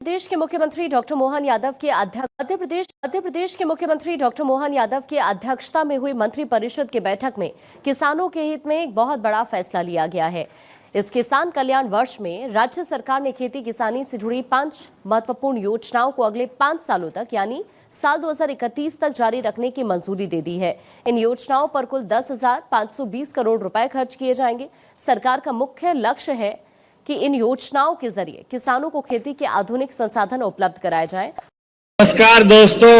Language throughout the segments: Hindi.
प्रदेश के मुख्यमंत्री डॉक्टर मोहन यादव के मध्य प्रदेश के मुख्यमंत्री डॉक्टर मोहन यादव की अध्यक्षता में हुई मंत्रिपरिषद की बैठक में किसानों के हित में एक बहुत बड़ा फैसला लिया गया है। इस किसान कल्याण वर्ष में राज्य सरकार ने खेती किसानी से जुड़ी 5 महत्वपूर्ण योजनाओं को अगले 5 सालों तक यानी साल 2031 तक जारी रखने की मंजूरी दे दी है। इन योजनाओं पर कुल 10,520 करोड़ रुपए खर्च किए जाएंगे। सरकार का मुख्य लक्ष्य है कि इन योजनाओं के जरिए किसानों को खेती के आधुनिक संसाधन उपलब्ध कराए जाएं। नमस्कार दोस्तों,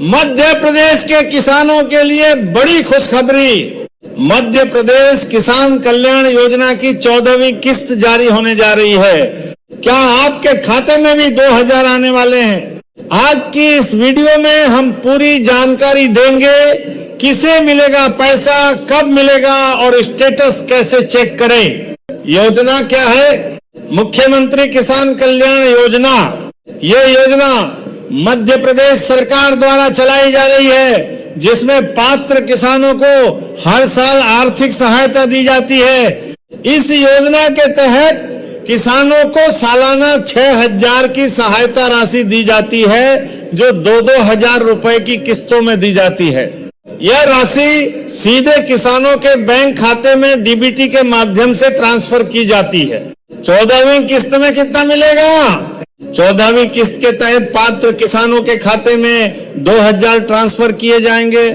मध्य प्रदेश के किसानों के लिए बड़ी खुशखबरी। मध्य प्रदेश किसान कल्याण योजना की 14वीं किस्त जारी होने जा रही है। क्या आपके खाते में भी 2000 आने वाले हैं? आज की इस वीडियो में हम पूरी जानकारी देंगे। किसे मिलेगा पैसा, कब मिलेगा और स्टेटस कैसे चेक करें। योजना क्या है? मुख्यमंत्री किसान कल्याण योजना। ये योजना मध्य प्रदेश सरकार द्वारा चलाई जा रही है, जिसमें पात्र किसानों को हर साल आर्थिक सहायता दी जाती है। इस योजना के तहत किसानों को सालाना 6,000 की सहायता राशि दी जाती है, जो 2-2 हजार रुपए की किस्तों में दी जाती है। यह राशि सीधे किसानों के बैंक खाते में डीबीटी के माध्यम से ट्रांसफर की जाती है। 14वीं किस्त में कितना मिलेगा? 14वीं किस्त के तहत पात्र किसानों के खाते में 2000 ट्रांसफर किए जाएंगे।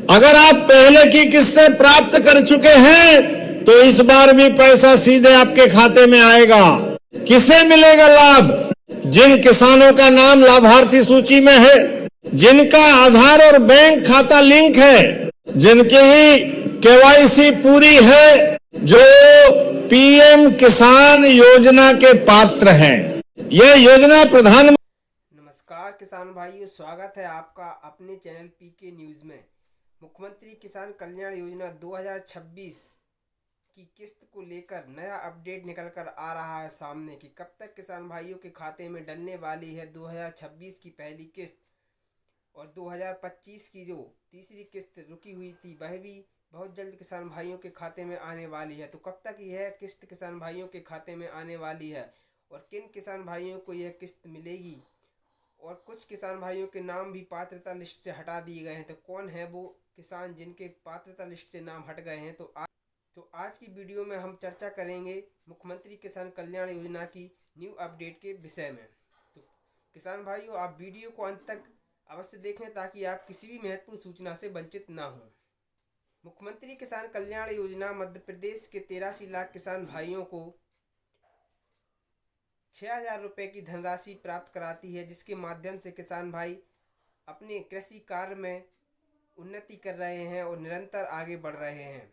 अगर आप पहले की किस्त से प्राप्त कर चुके हैं तो इस बार भी पैसा सीधे आपके खाते में आएगा। किसे मिलेगा लाभ? जिन किसानों का नाम लाभार्थी सूची में है, जिनका आधार और बैंक खाता लिंक है, जिनकी ही केवाईसी पूरी है, जो पीएम किसान योजना के पात्र हैं। यह योजना नमस्कार किसान भाइयों, स्वागत है आपका अपने चैनल पीके न्यूज में। मुख्यमंत्री किसान कल्याण योजना 2026 की किस्त को लेकर नया अपडेट निकल कर आ रहा है सामने कि कब तक किसान भाइयों के खाते में डलने वाली है 2026 की पहली किस्त, और 2025 की जो तीसरी किस्त रुकी हुई थी वह भी बहुत जल्द किसान भाइयों के खाते में आने वाली है। तो कब तक यह किस्त किसान भाइयों के खाते में आने वाली है और किन किसान भाइयों को यह किस्त मिलेगी, और कुछ किसान भाइयों के नाम भी पात्रता लिस्ट से हटा दिए गए हैं। तो कौन है वो किसान जिनके पात्रता लिस्ट से नाम हट गए हैं? तो आज की वीडियो में हम चर्चा करेंगे मुख्यमंत्री किसान कल्याण योजना की न्यू अपडेट के विषय में। तो किसान भाइयों, आप वीडियो को अंत तक अवश्य देखें ताकि आप किसी भी महत्वपूर्ण सूचना से वंचित ना हों। मुख्यमंत्री किसान कल्याण योजना मध्य प्रदेश के 83 लाख किसान भाइयों को 6,000 रुपये की धनराशि प्राप्त कराती है, जिसके माध्यम से किसान भाई अपने कृषि कार्य में उन्नति कर रहे हैं और निरंतर आगे बढ़ रहे हैं।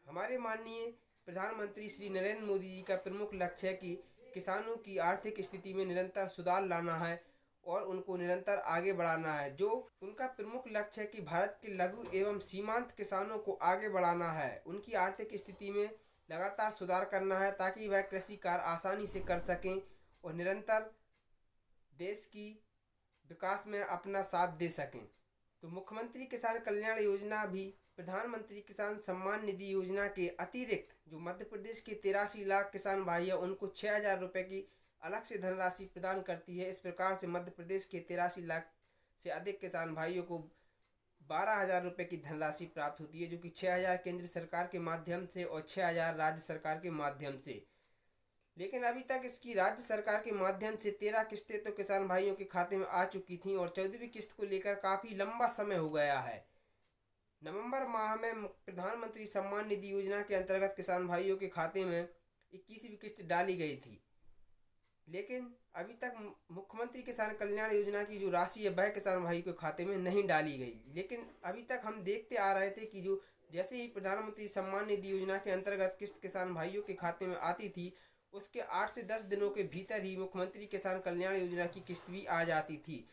हमारे माननीय प्रधानमंत्री श्री नरेंद्र मोदी जी का प्रमुख लक्ष्य है कि किसानों की आर्थिक स्थिति में निरंतर सुधार लाना है और उनको निरंतर आगे बढ़ाना है। जो उनका प्रमुख लक्ष्य है कि भारत के लघु एवं सीमांत किसानों को आगे बढ़ाना है, उनकी आर्थिक स्थिति में लगातार सुधार करना है ताकि वह कृषि कार्य आसानी से कर सकें और निरंतर देश की विकास में अपना साथ दे सकें। तो मुख्यमंत्री किसान कल्याण योजना भी प्रधानमंत्री किसान सम्मान निधि योजना के अतिरिक्त जो मध्य प्रदेश के 83 लाख किसान भाई है उनको 6,000 रुपये की अलग से धनराशि प्रदान करती है। इस प्रकार से मध्य प्रदेश के 83 लाख से अधिक किसान भाइयों को 12,000 रुपये की धनराशि प्राप्त होती है, जो कि 6,000 केंद्र सरकार के माध्यम से और 6,000 राज्य सरकार के माध्यम से। लेकिन अभी तक इसकी राज्य सरकार के माध्यम से 13 किस्तें तो किसान भाइयों के खाते में आ चुकी थीं और 14वीं किस्त को लेकर काफ़ी लंबा समय हो गया है। नवंबर माह में प्रधानमंत्री सम्मान निधि योजना के अंतर्गत किसान भाइयों के खाते में 21वीं किस्त डाली गई थी, लेकिन अभी तक मुख्यमंत्री किसान कल्याण योजना की जो राशि है वह किसान भाई के खाते में नहीं डाली गई। लेकिन अभी तक हम देखते आ रहे थे कि जो जैसे ही प्रधानमंत्री सम्मान निधि योजना के अंतर्गत किस्त किसान भाइयों के खाते में आती थी, उसके 8 से 10 दिनों के भीतर ही मुख्यमंत्री किसान कल्याण योजना की किस्त भी आ जाती थी।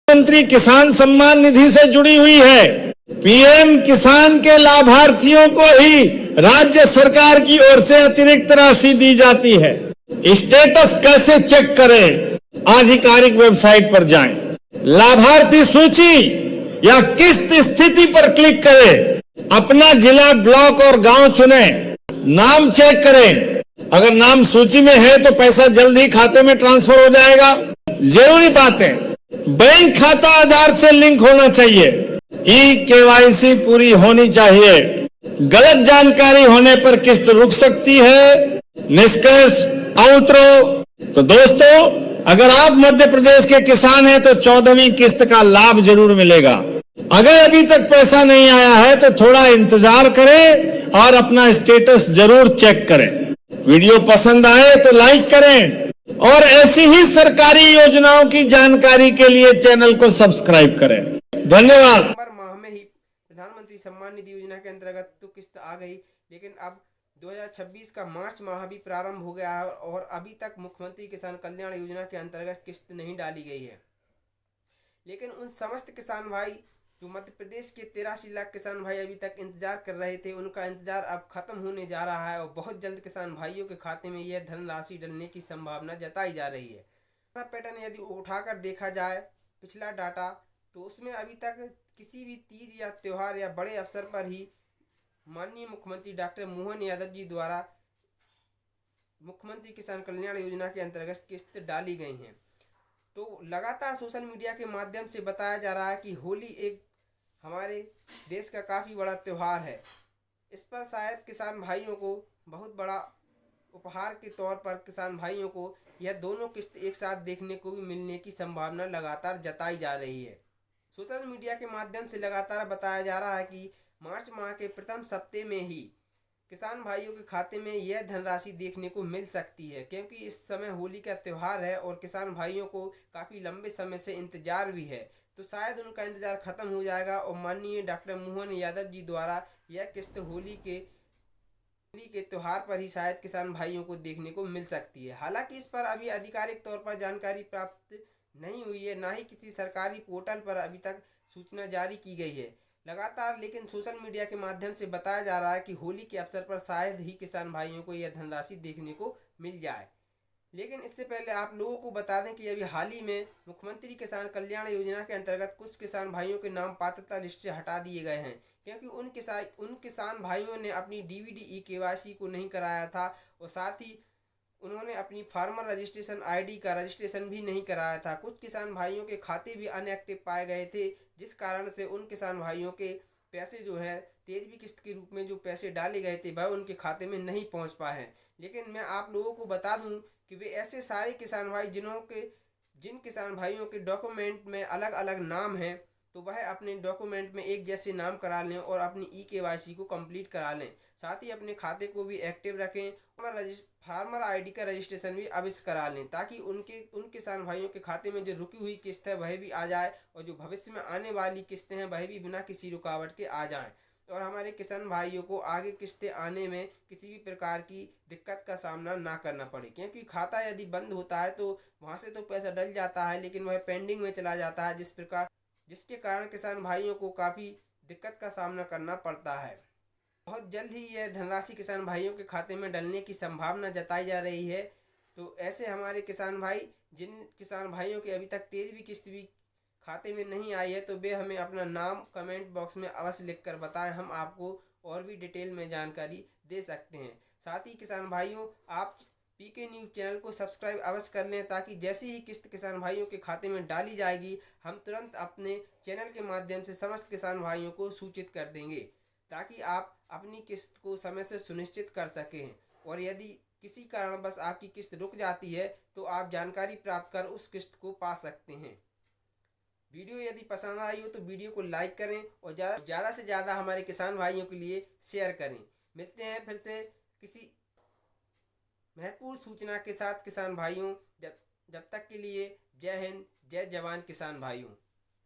मुख्यमंत्री किसान सम्मान निधि से जुड़ी हुई है। पीएम किसान के लाभार्थियों को ही राज्य सरकार की ओर से अतिरिक्त राशि दी जाती है। स्टेटस कैसे चेक करें? आधिकारिक वेबसाइट पर जाएं, लाभार्थी सूची या किस्त स्थिति पर क्लिक करें, अपना जिला, ब्लॉक और गांव चुनें, नाम चेक करें, अगर नाम सूची में है तो पैसा जल्द ही खाते में ट्रांसफर हो जाएगा। जरूरी बात है, बैंक खाता आधार से लिंक होना चाहिए, ई-केवाईसी पूरी होनी चाहिए। गलत जानकारी होने पर किस्त रुक सकती है। निष्कर्ष आउटरो। तो दोस्तों, अगर आप मध्य प्रदेश के किसान हैं तो 14वीं किस्त का लाभ जरूर मिलेगा। अगर अभी तक पैसा नहीं आया है तो थोड़ा इंतजार करें और अपना स्टेटस जरूर चेक करें। वीडियो पसंद आए तो लाइक करें और ऐसी ही सरकारी योजनाओं की जानकारी के लिए चैनल को सब्सक्राइब करें। धन्यवाद। नवंबर माह में ही प्रधानमंत्री सम्मान निधि योजना के अंतर्गत तो किस्त आ गई, लेकिन अब 2026 का मार्च माह भी प्रारंभ हो गया है और अभी तक मुख्यमंत्री किसान कल्याण योजना के अंतर्गत किस्त नहीं डाली गई है। लेकिन उन समस्त किसान भाई जो मध्य प्रदेश के 83 लाख किसान भाई अभी तक इंतजार कर रहे थे, उनका इंतजार अब खत्म होने जा रहा है और बहुत जल्द किसान भाइयों के खाते में यह धनराशि डलने की संभावना जताई जा रही है। पैटर्न यदि उठाकर देखा जाए पिछला डाटा, तो उसमें अभी तक किसी भी तीज या त्योहार या बड़े अवसर पर ही माननीय मुख्यमंत्री डॉक्टर मोहन यादव जी द्वारा मुख्यमंत्री किसान कल्याण योजना के अंतर्गत किस्त डाली गई हैं। तो लगातार सोशल मीडिया के माध्यम से बताया जा रहा है कि होली एक हमारे देश का काफ़ी बड़ा त्यौहार है। इस पर शायद किसान भाइयों को बहुत बड़ा उपहार के तौर पर किसान भाइयों को यह दोनों किस्त एक साथ देखने को भी मिलने की संभावना लगातार जताई जा रही है। सोशल मीडिया के माध्यम से लगातार बताया जा रहा है कि मार्च माह के प्रथम सप्ताह में ही किसान भाइयों के खाते में यह धनराशि देखने को मिल सकती है, क्योंकि इस समय होली का त्यौहार है और किसान भाइयों को काफ़ी लंबे समय से इंतजार भी है। तो शायद उनका इंतजार खत्म हो जाएगा और माननीय डॉक्टर मोहन यादव जी द्वारा यह किस्त होली के त्यौहार पर ही शायद किसान भाइयों को देखने को मिल सकती है। हालांकि इस पर अभी आधिकारिक तौर पर जानकारी प्राप्त नहीं हुई है, ना ही किसी सरकारी पोर्टल पर अभी तक सूचना जारी की गई है लगातार, लेकिन सोशल मीडिया के माध्यम से बताया जा रहा है कि होली के अवसर पर शायद ही किसान भाइयों को यह धनराशि देखने को मिल जाए। लेकिन इससे पहले आप लोगों को बता दें कि अभी हाल ही में मुख्यमंत्री किसान कल्याण योजना के अंतर्गत कुछ किसान भाइयों के नाम पात्रता लिस्ट से हटा दिए गए हैं, क्योंकि उन किसान भाइयों ने अपनी डीवीडी ई-केवाईसी को नहीं कराया था और साथ ही उन्होंने अपनी फार्मर रजिस्ट्रेशन आईडी का रजिस्ट्रेशन भी नहीं कराया था। कुछ किसान भाइयों के खाते भी अनएक्टिव पाए गए थे, जिस कारण से उन किसान भाइयों के पैसे जो है 13वीं किस्त के रूप में जो पैसे डाले गए थे वह उनके खाते में नहीं पहुंच पाए हैं। लेकिन मैं आप लोगों को बता दूं कि वे ऐसे सारे किसान भाई जिन किसान भाइयों के डॉक्यूमेंट में अलग अलग नाम हैं, तो वह अपने डॉक्यूमेंट में एक जैसे नाम करा लें और अपनी ई-केवाईसी को कंप्लीट करा लें। साथ ही अपने खाते को भी एक्टिव रखें, फार्मर आईडी का रजिस्ट्रेशन भी अवश्य करा लें, ताकि उन किसान भाइयों के खाते में जो रुकी हुई किस्त है वह भी आ जाए और जो भविष्य में आने वाली किस्तें हैं वह भी बिना किसी रुकावट के आ जाएं और हमारे किसान भाइयों को आगे किस्तें आने में किसी भी प्रकार की दिक्कत का सामना ना करना पड़े। क्योंकि खाता यदि बंद होता है तो वहाँ से तो पैसा डल जाता है, लेकिन वह पेंडिंग में चला जाता है, जिसके कारण किसान भाइयों को काफ़ी दिक्कत का सामना करना पड़ता है। बहुत जल्द ही यह धनराशि किसान भाइयों के खाते में डलने की संभावना जताई जा रही है। तो ऐसे हमारे किसान भाई जिन किसान भाइयों के अभी तक 13वीं किस्त भी खाते में नहीं आई है, तो वे हमें अपना नाम कमेंट बॉक्स में अवश्य लिखकर बताएं, हम आपको और भी डिटेल में जानकारी दे सकते हैं। साथ ही किसान भाइयों, आप पीके न्यूज़ चैनल को सब्सक्राइब अवश्य कर लें, ताकि जैसे ही किस्त किसान भाइयों के खाते में डाली जाएगी हम तुरंत अपने चैनल के माध्यम से समस्त किसान भाइयों को सूचित कर देंगे, ताकि आप अपनी किस्त को समय से सुनिश्चित कर सकें। और यदि किसी कारणवश आपकी किस्त रुक जाती है तो आप जानकारी प्राप्त कर उस किस्त को पा सकते हैं। वीडियो यदि पसंद आई हो तो वीडियो को लाइक करें और ज़्यादा से ज़्यादा हमारे किसान भाइयों के लिए शेयर करें। मिलते हैं फिर से किसी महत्वपूर्ण सूचना के साथ किसान भाइयों। जब तक के लिए जय हिंद, जय जवान किसान भाइयों।